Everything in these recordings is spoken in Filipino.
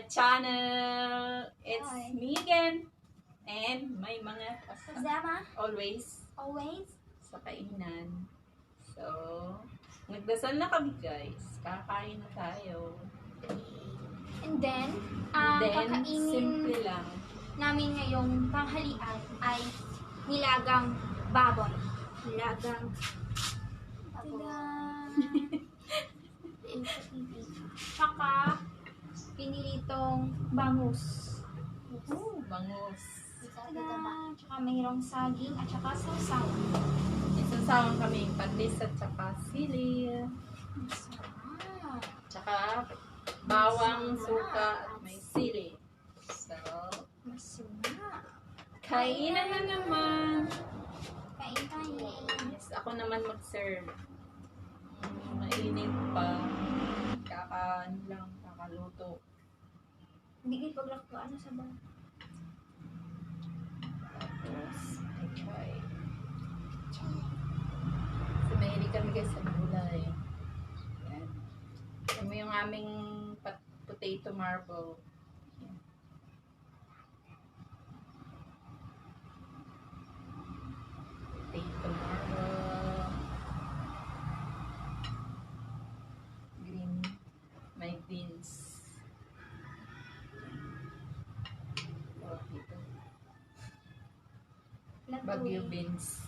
channel. It's Hi. me again. And may mga Kasama? always Always? sa kainan. So, nagdasal na kami guys. Kakain na tayo. And then, Then, simple kakainin lang. namin ngayong tanghalian ay nilagang baboy. Nilagang baboy. Tsaka, pinilitong bangus. Bangus. Tsaka mayroong saging at tsaka sausaw. Isasawang kami patis at saka sili. Masarap. Tsaka bawang, suka at may sili. So, Masarap. kainan na naman. Kain tayo. Yes, ako naman mag-serve. Mainit pa. Kakaluto. Hindi kayo paglakto. Ano sa ba? Tapos, okay. So, mahilig kami guys sa gulay. Yan. Ito yung aming potato marble. Yan. Potato marble. Green. May beans. Oh, dito. Bagyo beans.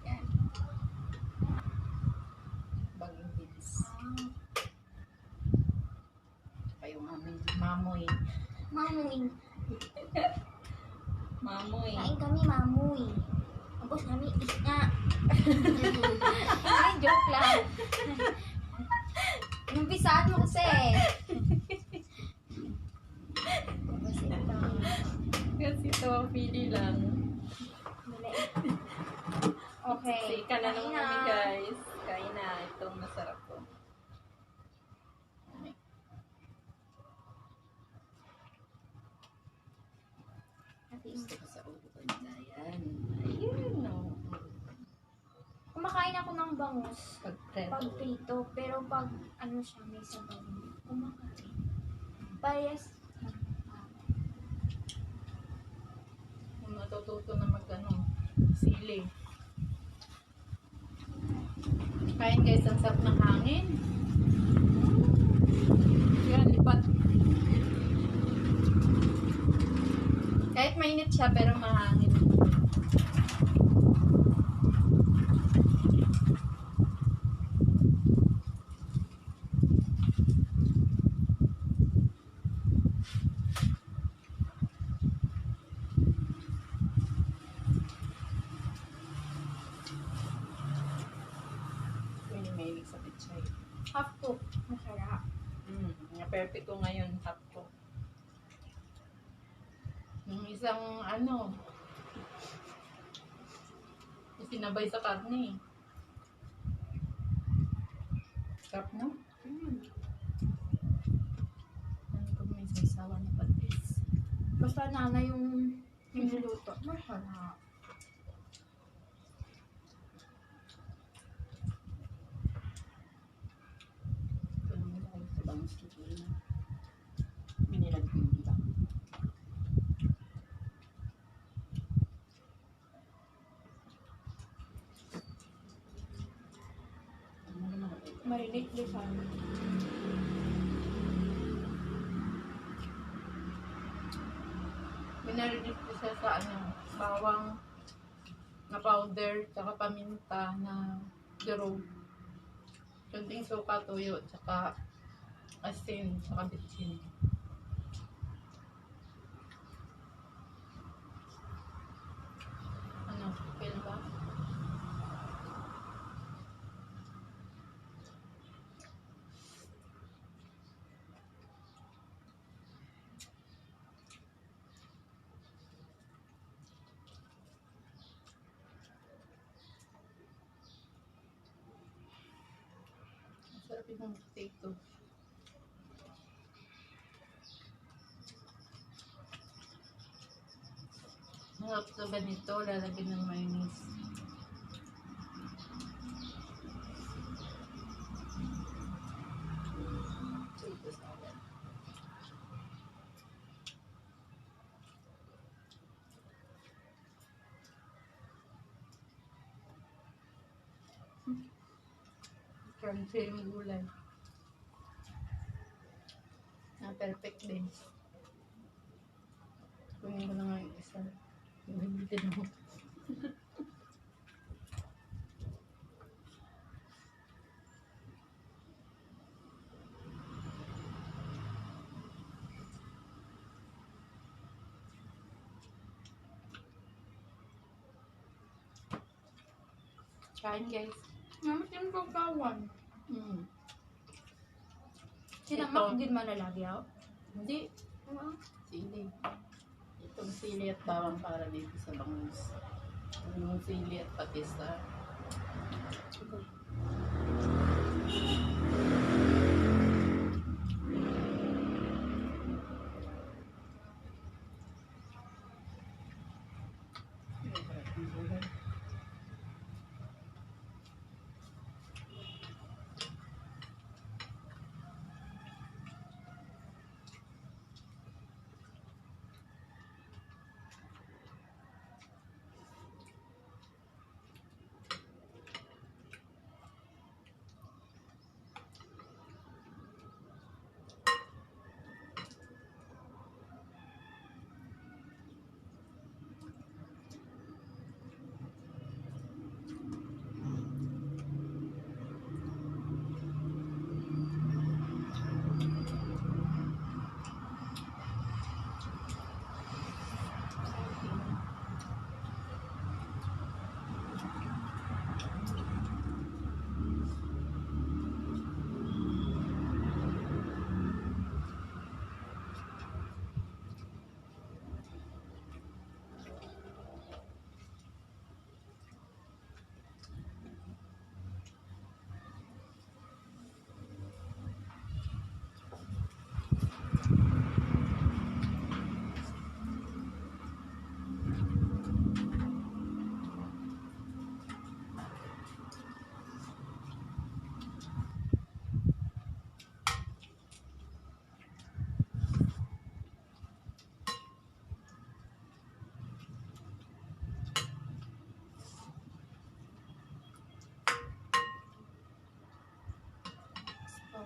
Yan. Bagyo beans. Saka yung aming mamoy. Mamuy. Mamoy. Kain kami mamuy. Tapos kami isda. Ay, joke lang. Inumpisaan mo kasi. Kasi ito, pili lang. Okay. Kasi ka na kain naman kami guys. Kain na. Itong masarap ko. Gusto ko sa ulo ko nila. Yan. Ayun, no. Kumakain ako ng bangus. Pag Pag-prep. prito. Pero pag ano siya, may sabaw. Kumakain. Parehas. Matututo na sili. Kain guys, ang sarap ng hangin. Yan, lipat. Kahit mainit siya, pero mahangin. Mahilig sa pichay. Half cook. Masarap. Perfect ko ngayon, half ko. Yung isang sinabay sa karne. Sarap, no? Ano pag may sasawa na patis? Basta nanay yung niluluto. Masarap. Ito naman ako sa bangus dito na binilag ko yung iba. Marinig din sa Binarinig ko siya sa bawang na powder, tsaka paminta na durog. Kunting suka, tuyo, tsaka asin, tsaka bitchin. Feel ba? Sarap yung potato. Sarap sa ganito, lalagyan ng mayonnaise. Potato salad. Crunchy yung gulay. Na perfect din. Kunin ko na nga yung isa. Nabibitin ako. Kain guys. Namas yung pagkawan. Ito. Sinamak din malalagyaw. Hindi. Oo. Sili. Itong sili at bawang para dito sa bangus. Yung sili at patis sa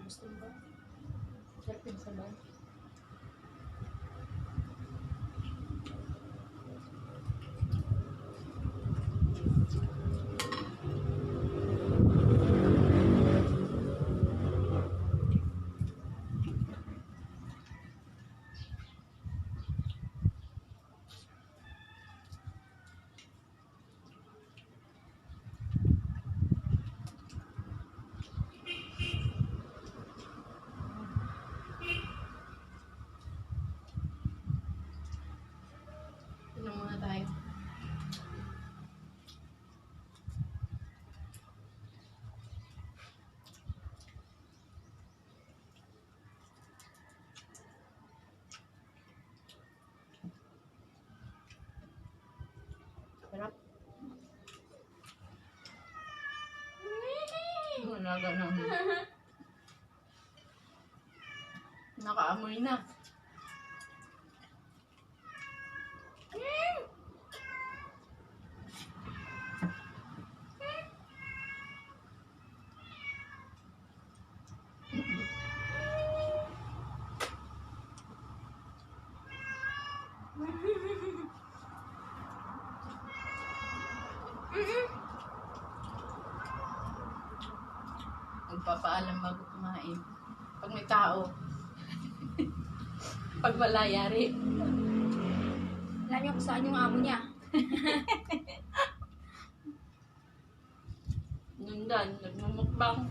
Gusto mo ba? sarap yung sabaw. Ito muna tayo. Sarap. Malaga na. Nakaamoy na. Magpapaalam bago kumain. Pag may tao. Pag wala, yari. Alam niyo kung saan yung amo niya. Nundan, nagmumukbang.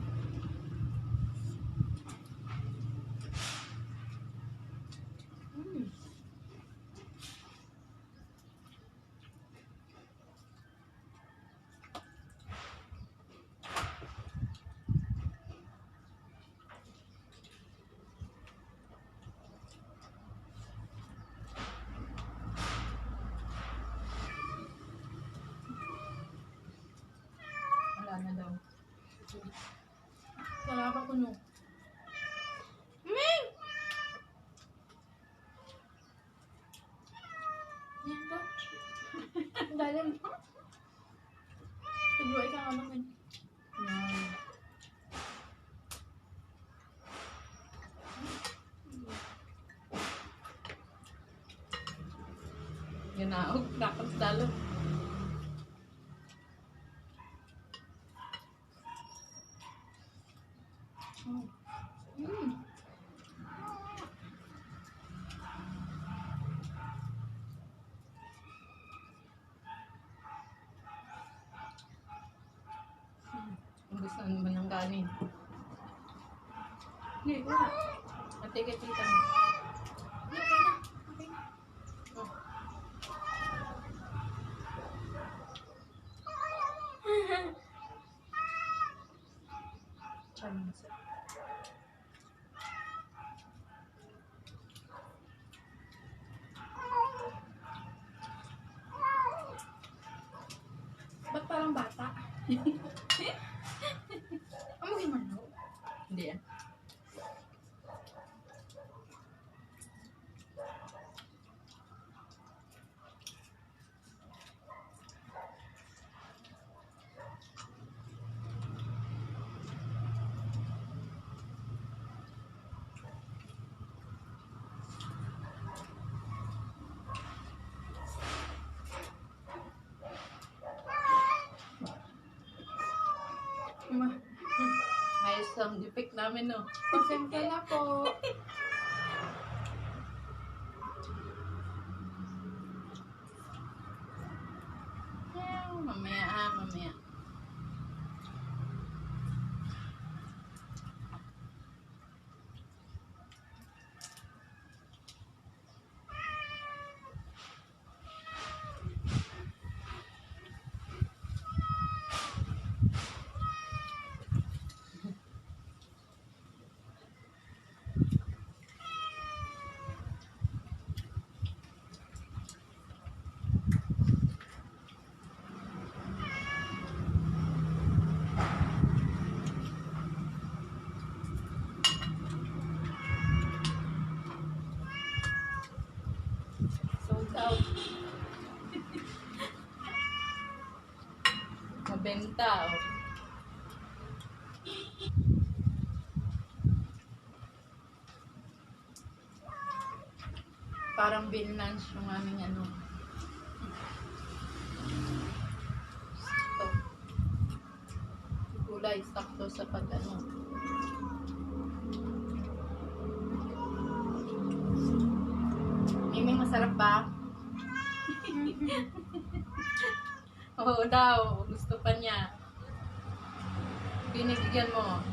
Wala na daw. Wala pa kuno. Yan to. Ang dalim. Tigwa ka naman. Mm. Ubus na naman ng kanin. Hindi, wala. Ate, tita. Okay na. Okay na. Chance. Ba't parang bata? Amoy man daw. Hindi ah. Ayos ang defect namin, no? Pasensya na po. Mamaya. Sold out. Mabenta, oh. Parang binlunch yung aming ano. Ito. Gulay, sakto sa pag ano. Miming, masarap ba? Oo daw, gusto pa niya. Binibigyan mo.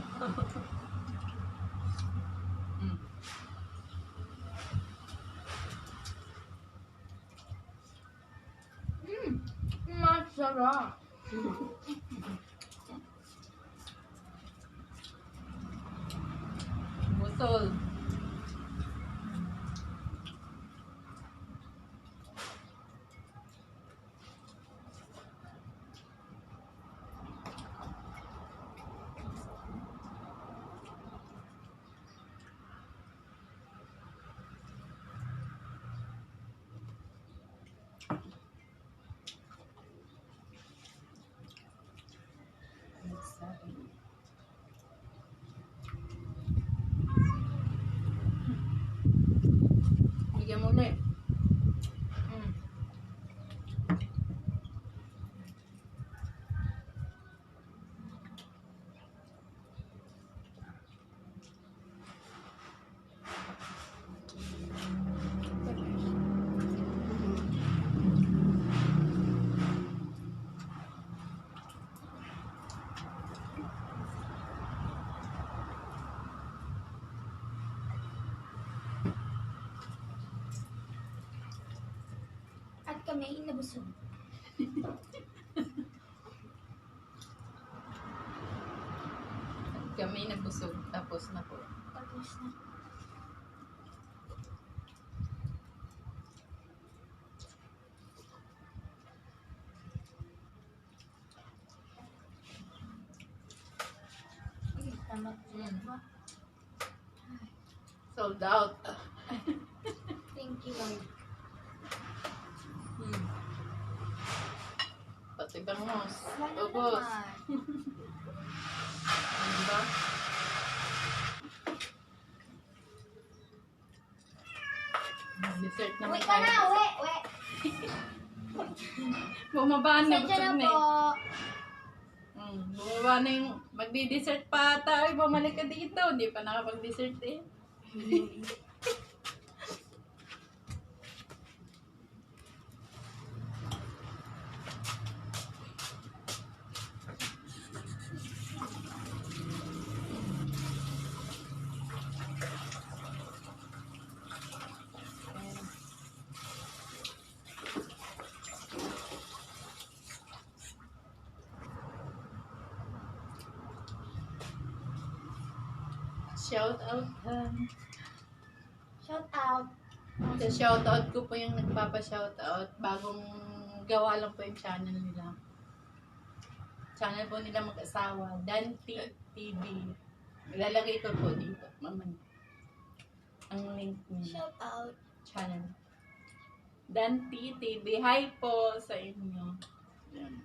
Masarap. Busol. Bigyan mo ulit. At kami ay nabusog. Kami nabusog. Tapos na po. Tapos na. Ay, tama. Sold out. Thank you, Lord. Pati bangos. Wala Ubos. naman. Diba? Dessert naman Uwi ka na, uwi, uwi. Bumaba na, Pasensya busog na na po. eh. Bumaba na yung magdi-dessert pa ata. Ay, bumalik ka dito. Hindi pa nakapag-dessert eh. Shout out ha. Shout out. Sa shout out ko po yung nagpapa-shout out. Bagong gawa lang po yung channel nila. Channel po nila mag-asawa. Dante TV. Ilalagay ko po dito. Mamaya. Ang link niya. Shout out. Channel. Dante TV. Hi po sa inyo. Yan.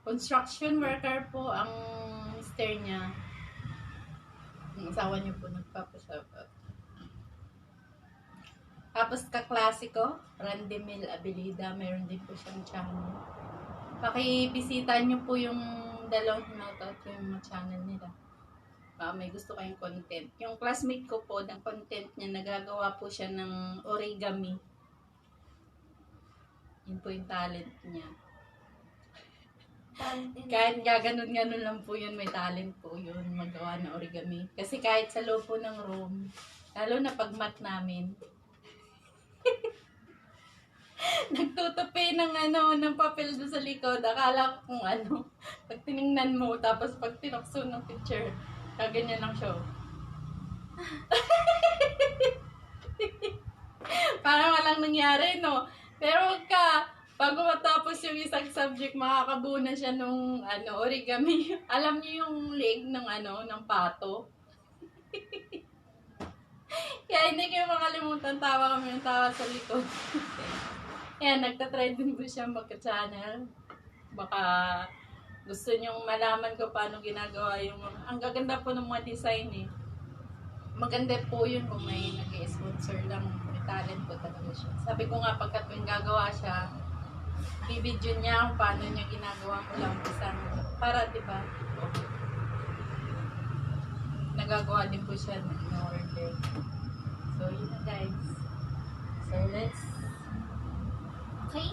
Construction worker po ang mister niya. Ang asawa niyo po nagpapa-shoutout. Tapos kaklasiko, Randemil Abilida, meron din po siyang channel. Pakibisita niyo po yung dalawang shoutout ko yung mga channel nila. May gusto kayong content. Yung classmate ko po, ng content niya, nagagawa po siya ng origami. Yun po yung talent niya. Kahit gaganon-ganon lang po yun, may talent po yun, magawa ng origami. Kasi kahit sa loob po ng room, lalo na pag mat namin, nagtutupi ng papel doon sa likod, akala ko kung ano, pag tiningnan mo, tapos pag tinukso ng picture, kaganyan lang siya. Parang walang nangyari, no? Pero bago matapos yung isang subject, makakabuo na siya nung origami. Alam niyo yung leg ng pato? Kaya hindi kayo makalimutan, tawa kami ng tawa sa likod. Ayan, nagtatry din po siya magka-channel. Baka gusto niyong malaman ko paano ginagawa yung ang gaganda po ng mga design eh. Maganda po yun kung may nag-sponsor lang. May talent po talaga siya. Sabi ko nga, pagkat yung gagawa siya, bibidyo niya kung paano niya ginagawa ko lang isang para, diba? Nagagawa din po siya ng order. So, yun na guys. Okay?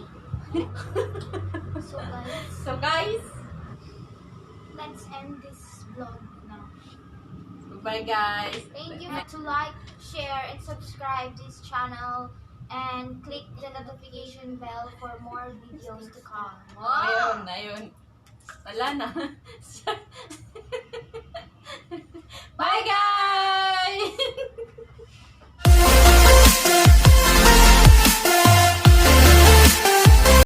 So guys, let's end this vlog now. bye guys. Thank you to like, share, and subscribe this channel and click the notification bell for more videos to come. Ayun. Wala na.